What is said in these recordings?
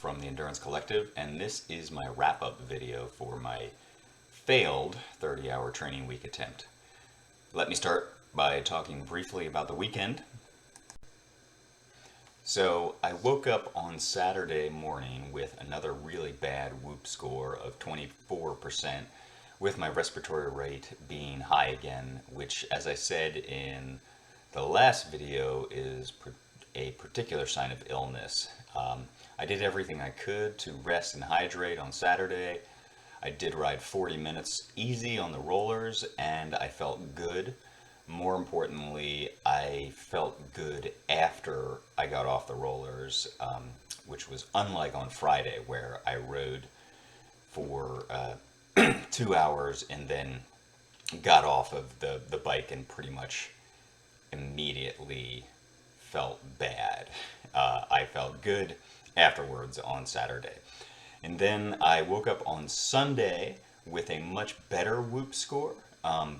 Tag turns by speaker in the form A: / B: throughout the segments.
A: from the Endurance Collective, and this is my wrap-up video for my failed 30-hour training week attempt. Let me start by talking briefly about the weekend. So I woke up on Saturday morning with another really bad Whoop score of 24%, with my respiratory rate being high again, which, as I said in the last video, is a particular sign of illness. I did everything I could to rest and hydrate on Saturday. I did ride 40 minutes easy on the rollers, and I felt good. More importantly, I felt good after I got off the rollers, which was unlike on Friday, where I rode for 2 hours and then got off of the bike and pretty much immediately felt bad. I felt good afterwards on Saturday. And then I woke up on Sunday with a much better Whoop score,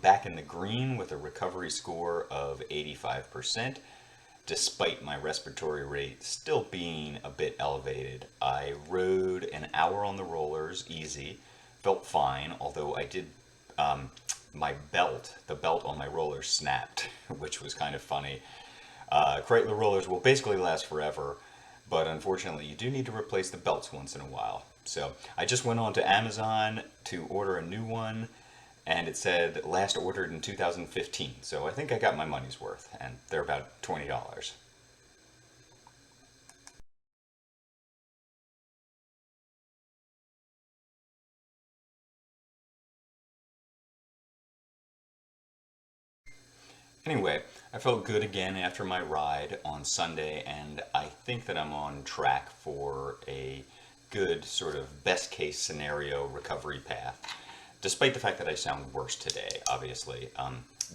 A: back in the green with a recovery score of 85%, despite my respiratory rate still being a bit elevated. I rode an hour on the rollers easy, felt fine, although I did, the belt on my rollers snapped, which was kind of funny. Kreitler rollers will basically last forever, but unfortunately you do need to replace the belts once in a while. So I just went on to Amazon to order a new one, and it said last ordered in 2015. So I think I got my money's worth, and they're about $20. Anyway, I felt good again after my ride on Sunday, and I think that I'm on track for a good sort of best case scenario recovery path, despite the fact that I sound worse today, obviously.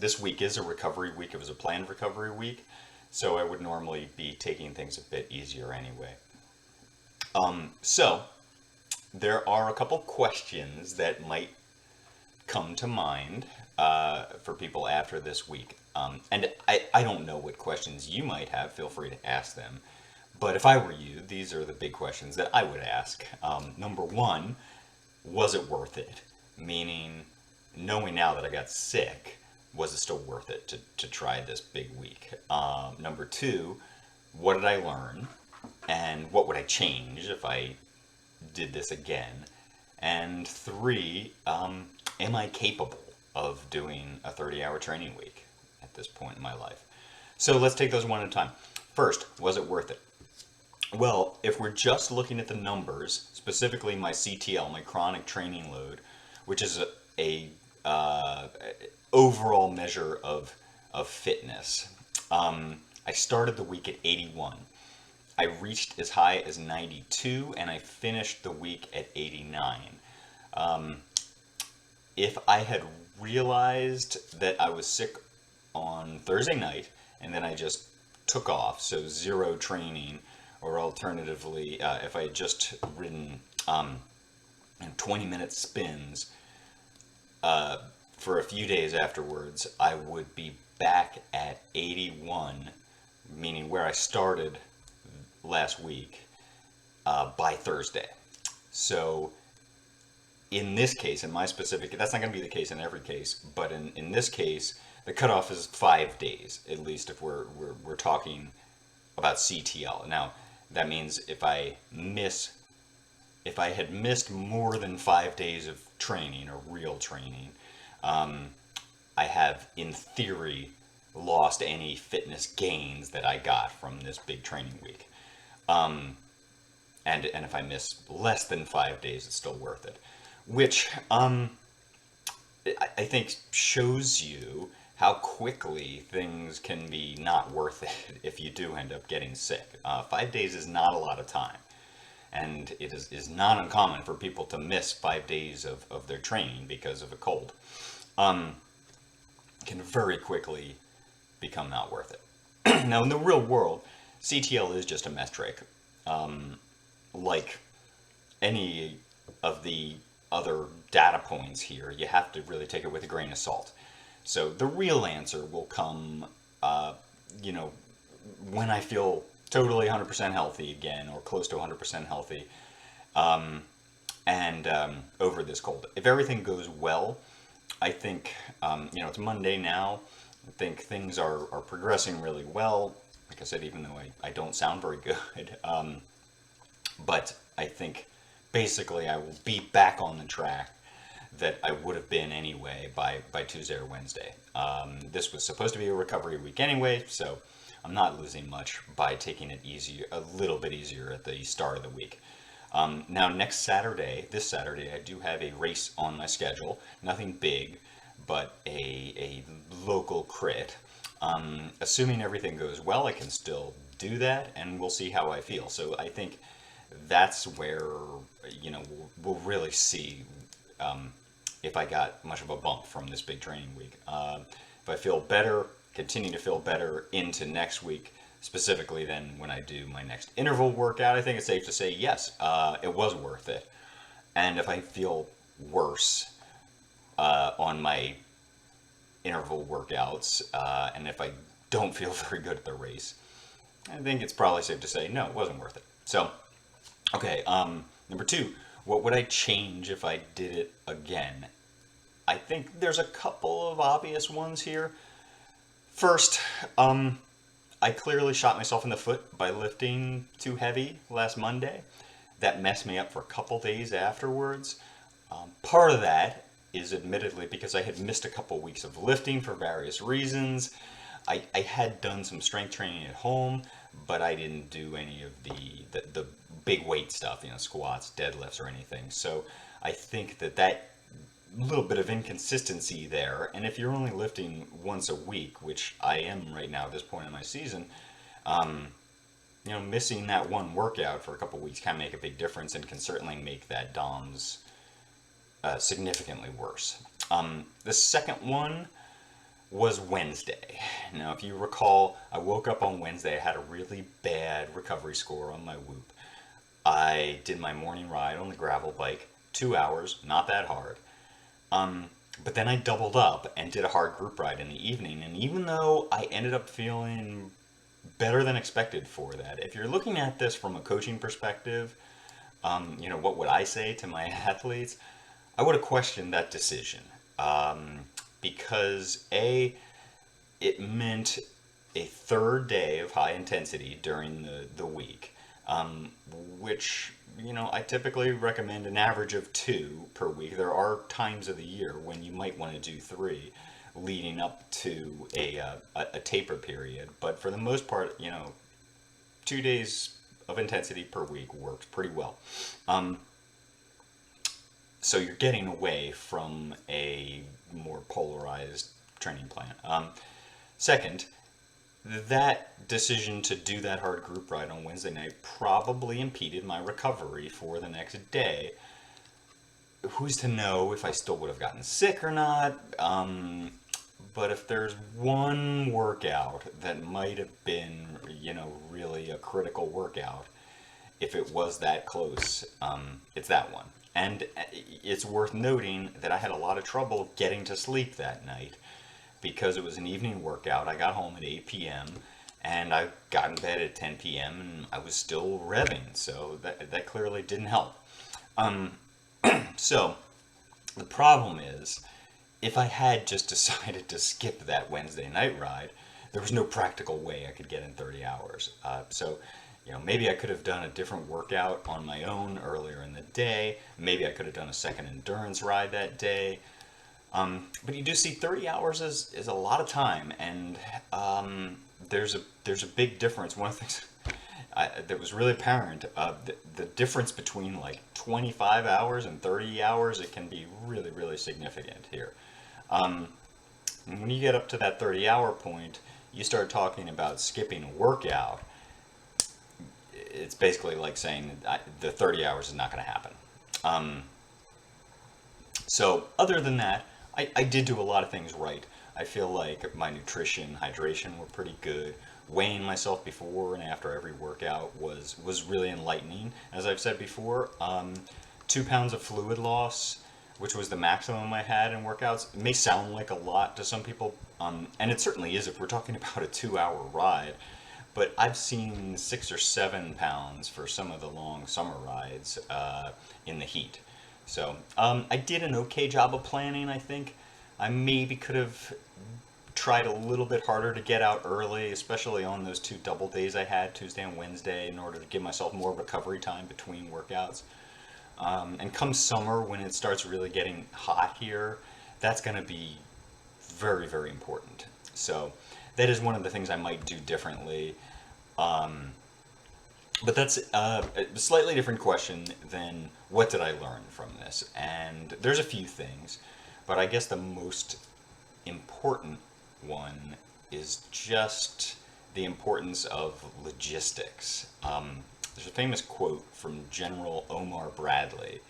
A: This week is a recovery week. It was a planned recovery week, so I would normally be taking things a bit easier anyway. So there are a couple questions that might come to mind for people after this week. And I don't know what questions you might have. Feel free to ask them. But if I were you, these are the big questions that I would ask. Number one, was it worth it? Meaning, knowing now that I got sick, was it still worth it to try this big week? Number two, what did I learn? And what would I change if I did this again? And three, am I capable of doing a 30-hour training week at this point in my life? So let's take those one at a time. First, was it worth it? Well, if we're just looking at the numbers, specifically my CTL, my chronic training load, which is a overall measure of fitness, I started the week at 81. I reached as high as 92, and I finished the week at 89. If I had realized that I was sick on Thursday night and then I just took off, so zero training, or alternatively, if I had just ridden 20-minute spins for a few days afterwards, I would be back at 81, meaning where I started last week, by Thursday. So in this case, in my specific, that's not going to be the case in every case, but in this case, the cutoff is 5 days, at least if we're talking about CTL. Now, that means if I had missed more than 5 days of training or real training, I have, in theory, lost any fitness gains that I got from this big training week. And if I miss less than 5 days, it's still worth it. Which I think shows you how quickly things can be not worth it if you do end up getting sick. 5 days is not a lot of time. And it is not uncommon for people to miss 5 days of their training because of a cold. Can very quickly become not worth it. Now, in the real world, CTL is just a metric. Like any of the other data points here, you have to really take it with a grain of salt. So the real answer will come, when I feel totally 100% healthy again, or close to 100% healthy, and over this cold. If everything goes well, I think, it's Monday now. I think things are progressing really well. Like I said, even though I don't sound very good, but I think basically I will be back on the track that I would have been anyway by Tuesday or Wednesday. This was supposed to be a recovery week anyway, so I'm not losing much by taking it easier, a little bit easier at the start of the week. Now, this Saturday, I do have a race on my schedule. Nothing big, but a local crit. Assuming everything goes well, I can still do that, and we'll see how I feel. So I think that's where, we'll really see if I got much of a bump from this big training week. If I feel better, continue to feel better into next week, specifically then when I do my next interval workout, I think it's safe to say yes, it was worth it. And if I feel worse on my interval workouts, and if I don't feel very good at the race, I think it's probably safe to say no, it wasn't worth it. So, okay, number two, what would I change if I did it again? I think there's a couple of obvious ones here. First, I clearly shot myself in the foot by lifting too heavy last Monday. That messed me up for a couple days afterwards. Part of that is admittedly because I had missed a couple weeks of lifting for various reasons. I had done some strength training at home, but I didn't do any of the big weight stuff, squats, deadlifts, or anything. So I think that little bit of inconsistency there, and if you're only lifting once a week, which I am right now at this point in my season, missing that one workout for a couple weeks can make a big difference and can certainly make that DOMS significantly worse. The second one was Wednesday. Now, if you recall, I woke up on Wednesday, I had a really bad recovery score on my Whoop. I did my morning ride on the gravel bike, 2 hours, not that hard. But then I doubled up and did a hard group ride in the evening, and even though I ended up feeling better than expected for that, if you're looking at this from a coaching perspective, what would I say to my athletes? I would have questioned that decision, because it meant a third day of high intensity during the week, which I typically recommend an average of 2 per week. There are times of the year when you might want to do 3 leading up to a taper period, but for the most part, 2 days of intensity per week works pretty well. So you're getting away from a more polarized training plan. Second, that decision to do that hard group ride on Wednesday night probably impeded my recovery for the next day. Who's to know if I still would have gotten sick or not? But if there's one workout that might have been, really a critical workout, if it was that close, it's that one. And it's worth noting that I had a lot of trouble getting to sleep that night because it was an evening workout. I got home at 8 p.m. and I got in bed at 10 p.m. and I was still revving, so that clearly didn't help. So the problem is, if I had just decided to skip that Wednesday night ride, there was no practical way I could get in 30 hours. So maybe I could have done a different workout on my own earlier in the day. Maybe I could have done a second endurance ride that day. But you do see 30 hours is a lot of time, and there's a big difference. One of the things that was really apparent, the difference between like 25 hours and 30 hours, it can be really, really significant here. When you get up to that 30-hour point, you start talking about skipping a workout. It's basically like saying the 30 hours is not going to happen. So other than that, I did do a lot of things right. I feel like my nutrition, hydration were pretty good. Weighing myself before and after every workout was really enlightening. As I've said before, 2 pounds of fluid loss, which was the maximum I had in workouts. It may sound like a lot to some people, and it certainly is if we're talking about a 2-hour ride. but I've seen 6 or 7 pounds for some of the long summer rides in the heat. So I did an okay job of planning, I think. I maybe could have tried a little bit harder to get out early, especially on those 2 double days I had, Tuesday and Wednesday, in order to give myself more recovery time between workouts. And come summer, when it starts really getting hot here, that's going to be very, very important. So that is one of the things I might do differently. Um, but that's a slightly different question than what did I learn from this? And there's a few things, but I guess the most important one is just the importance of logistics. There's a famous quote from General Omar Bradley,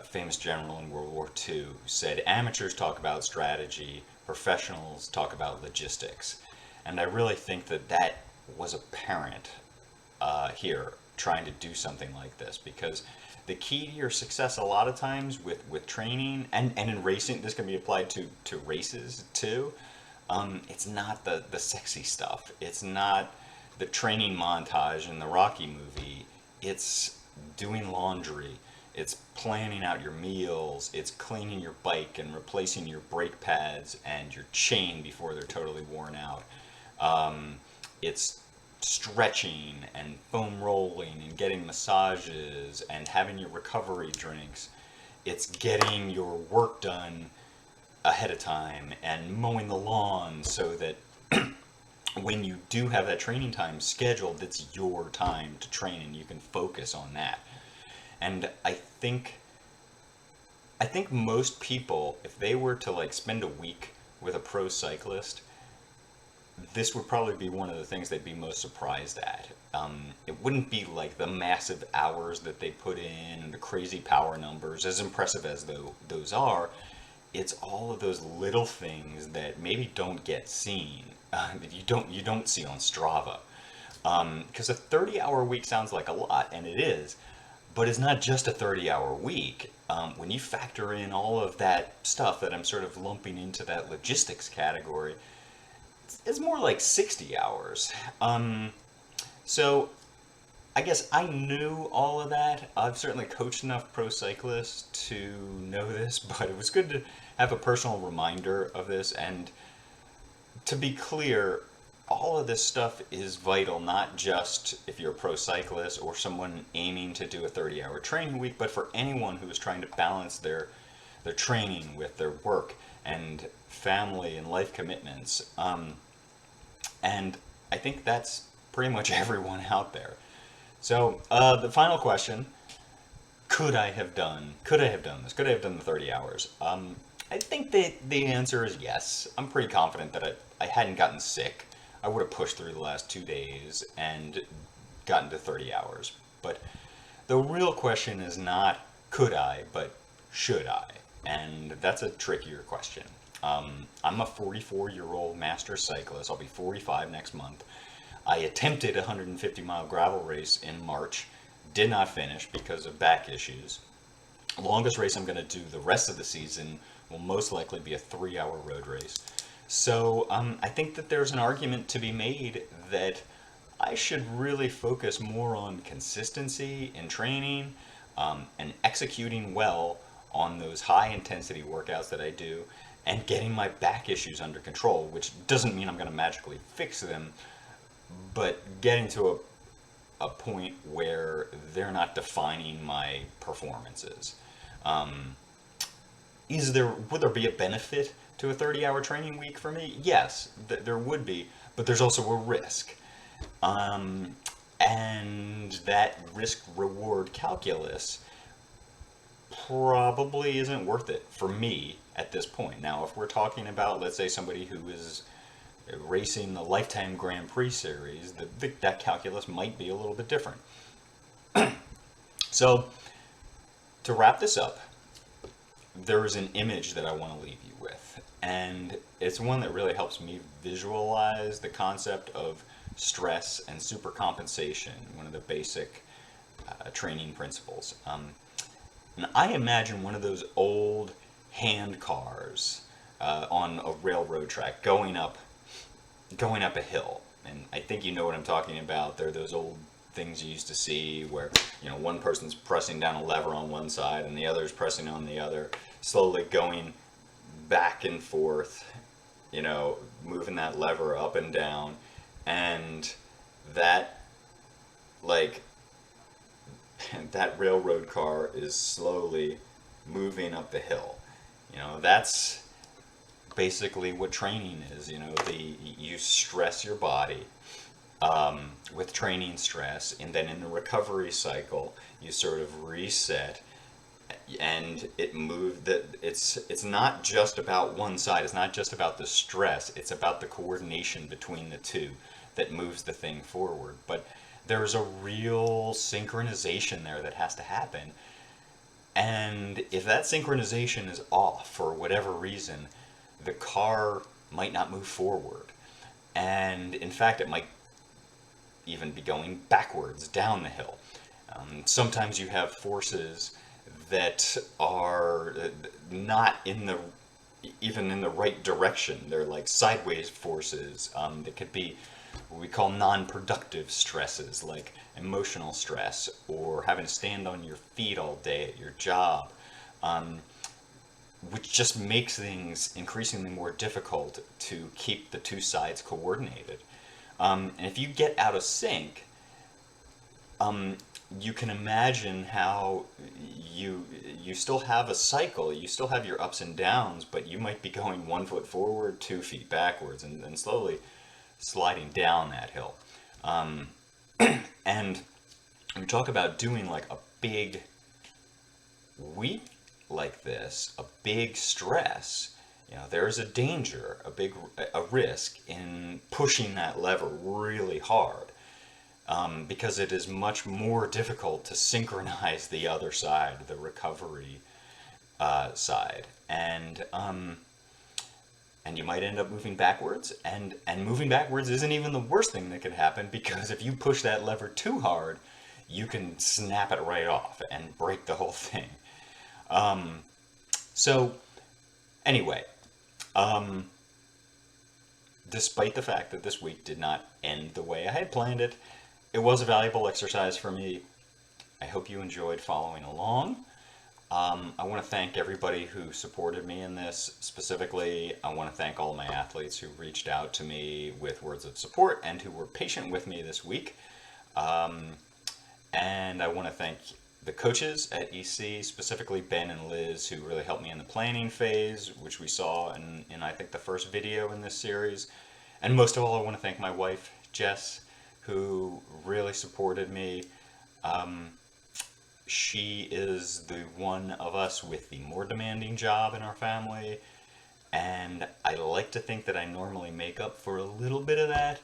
A: famous general in World War II, who said, "Amateurs talk about strategy, professionals talk about logistics." And I really think that that was apparent here, trying to do something like this, because the key to your success a lot of times with training and in racing, this can be applied to races too. It's not the sexy stuff. It's not the training montage in the Rocky movie. It's doing laundry. It's planning out your meals. It's cleaning your bike and replacing your brake pads and your chain before they're totally worn out. It's stretching and foam rolling and getting massages and having your recovery drinks. It's getting your work done ahead of time and mowing the lawn so that when you do have that training time scheduled, it's your time to train and you can focus on that. And I think most people, if they were to like spend a week with a pro cyclist, this would probably be one of the things they'd be most surprised at. It wouldn't be like the massive hours that they put in and the crazy power numbers, as impressive as those are. It's all of those little things that maybe don't get seen, that you don't see on Strava. Because a 30-hour week sounds like a lot, and it is, but it's not just a 30-hour week. When you factor in all of that stuff that I'm sort of lumping into that logistics category, it's more like 60 hours. So I guess I knew all of that. I've certainly coached enough pro cyclists to know this, but it was good to have a personal reminder of this. And to be clear, all of this stuff is vital, not just if you're a pro cyclist or someone aiming to do a 30-hour training week, but for anyone who is trying to balance their training with their work and family and life commitments. And I think that's pretty much everyone out there. So the final question: Could I have done this? Could I have done the 30 hours? I think that the answer is yes. I'm pretty confident that I hadn't gotten sick. I would have pushed through the last 2 days and gotten to 30 hours. But the real question is not could I, but should I? And that's a trickier question. I'm a 44-year-old master cyclist. I'll be 45 next month. I attempted a 150-mile gravel race in March, did not finish because of back issues. The longest race I'm going to do the rest of the season will most likely be a 3-hour road race. So I think that there's an argument to be made that I should really focus more on consistency in training and executing well on those high intensity workouts that I do and getting my back issues under control, which doesn't mean I'm going to magically fix them, but getting to a point where they're not defining my performances. Would there be a benefit to a 30-hour training week for me? Yes, there would be, but there's also a risk. And that risk reward calculus probably isn't worth it for me at this point. Now, if we're talking about, let's say, somebody who is racing the Lifetime Grand Prix series, that calculus might be a little bit different. So, to wrap this up, there is an image that I want to leave you with, and it's one that really helps me visualize the concept of stress and supercompensation, one of the basic training principles. And I imagine one of those old hand cars on a railroad track going up a hill. and I think you know what I'm talking about. They're those old things you used to see where, you know, one person's pressing down a lever on one side and the other's pressing on the other, slowly going back and forth, you know, moving that lever up and down, and that, like, that railroad car is slowly moving up the hill. You know, that's basically what training is. You know, you stress your body with training stress, and then in the recovery cycle, you sort of reset, and it's not just about one side. It's not just about the stress. It's about the coordination between the two that moves the thing forward. But there's a real synchronization there that has to happen. And if that synchronization is off for whatever reason, the car might not move forward. And in fact, it might even be going backwards down the hill. Sometimes you have forces that are not even in the right direction. They're like sideways forces that could be what we call non-productive stresses, like emotional stress or having to stand on your feet all day at your job, which just makes things increasingly more difficult to keep the two sides coordinated. And if you get out of sync, you can imagine how you still have a cycle, you still have your ups and downs, but you might be going 1 foot forward, 2 feet backwards, and slowly sliding down that hill. And we talk about doing like a big week like this, a big stress. You know, there is a danger, a risk in pushing that lever really hard, because it is much more difficult to synchronize the other side, the recovery side, and you might end up moving backwards, and moving backwards isn't even the worst thing that could happen, because if you push that lever too hard, you can snap it right off and break the whole thing. So anyway, despite the fact that this week did not end the way I had planned it, it was a valuable exercise for me. I hope you enjoyed following along. I want to thank everybody who supported me in this. Specifically, I want to thank all my athletes who reached out to me with words of support and who were patient with me this week. And I want to thank the coaches at EC, specifically Ben and Liz, who really helped me in the planning phase, which we saw in I think the first video in this series. And most of all, I want to thank my wife, Jess, who really supported me. She is the one of us with the more demanding job in our family, and I like to think that I normally make up for a little bit of that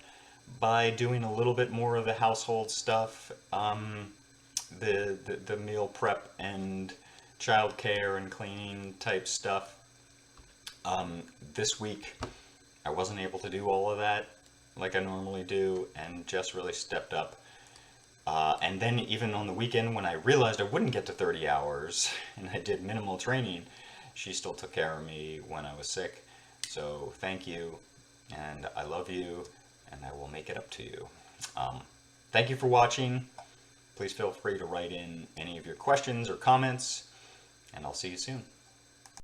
A: by doing a little bit more of the household stuff, the meal prep and childcare and cleaning type stuff. This week I wasn't able to do all of that like I normally do, and Jess really stepped up. And then even on the weekend when I realized I wouldn't get to 30 hours and I did minimal training, she still took care of me when I was sick. So thank you, and I love you, and I will make it up to you. Thank you for watching. Please feel free to write in any of your questions or comments, and I'll see you soon.